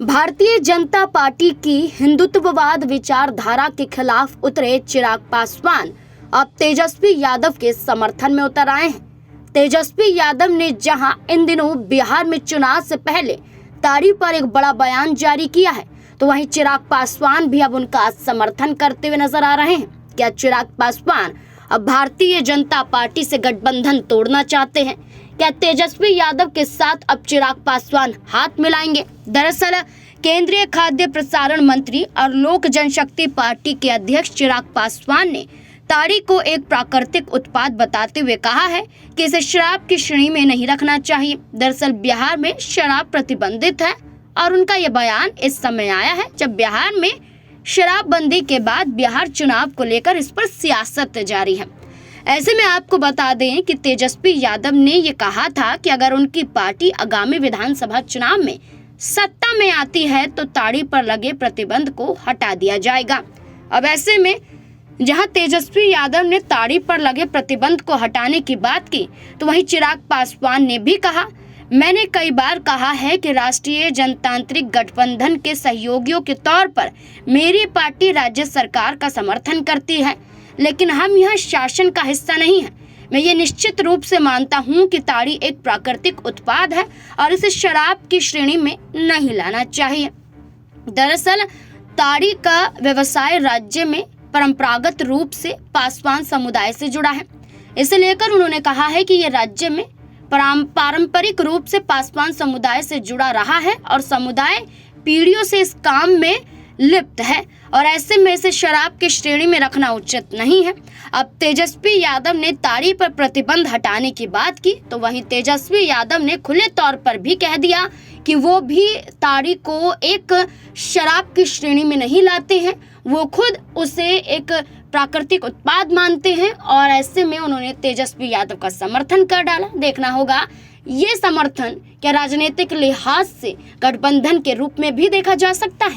Bharatiya Janata party की हिंदुत्ववाद विचारधारा के खिलाफ उतरे चिराग पासवान अब तेजस्वी यादव के समर्थन में उतर आए हैं। तेजस्वी यादव ने जहां इन दिनों बिहार में चुनाव से पहले ताड़ी पर एक बड़ा बयान जारी किया है, तो वहीं चिराग पासवान भी अब उनका समर्थन करते हुए नजर आ रहे हैं। क्या चिराग पासवान अब भारतीय जनता पार्टी से गठबंधन तोड़ना चाहते हैं? क्या तेजस्वी यादव के साथ अब चिराग पासवान हाथ मिलाएंगे? दरअसल केंद्रीय खाद्य प्रसारण मंत्री और लोक जनशक्ति पार्टी के अध्यक्ष चिराग पासवान ने ताड़ी को एक प्राकृतिक उत्पाद बताते हुए कहा है कि इसे शराब की श्रेणी में नहीं रखना चाहिए। दरअसल बिहार में शराब प्रतिबंधित है और उनका यह बयान इस समय आया है जब बिहार में शराबबंदी के बाद बिहार चुनाव को लेकर इस पर सियासत जारी है। ऐसे में आपको बता दें कि तेजस्वी यादव ने ये कहा था कि अगर उनकी पार्टी आगामी विधानसभा चुनाव में सत्ता में आती है तो ताड़ी पर लगे प्रतिबंध को हटा दिया जाएगा। अब ऐसे में जहां तेजस्वी यादव ने ताड़ी पर लगे प्रतिबंध को हटाने की बात की, तो वहीं चिराग पासवान ने भी कहा, मैंने कई बार कहा है कि राष्ट्रीय जनतांत्रिक गठबंधन के सहयोगियों के तौर पर मेरी पार्टी राज्य सरकार का समर्थन करती है, लेकिन हम यह शासन का हिस्सा नहीं है। मैं ये निश्चित रूप से मानता हूँ कि ताड़ी एक प्राकृतिक उत्पाद है और इसे शराब की श्रेणी में नहीं लाना चाहिए। दरअसल ताड़ी का व्यवसाय राज्य में परंपरागत रूप से पासवान समुदाय से जुड़ा है। इसे लेकर उन्होंने कहा है कि ये राज्य में पारंपरिक रूप से पासवान समुदाय से जुड़ा रहा है और समुदाय पीढ़ियों से इस काम में लिप्त है और ऐसे में इसे शराब की श्रेणी में रखना उचित नहीं है। अब तेजस्वी यादव ने ताड़ी पर प्रतिबंध हटाने की बात की, तो वहीं तेजस्वी यादव ने खुले तौर पर भी कह दिया कि वो भी ताड़ी को एक शराब की श्रेणी में नहीं लाते हैं, वो खुद उसे एक प्राकृतिक उत्पाद मानते हैं और ऐसे में उन्होंने तेजस्वी यादव का समर्थन कर डाला। देखना होगा ये समर्थन क्या राजनीतिक लिहाज से गठबंधन के रूप में भी देखा जा सकता है।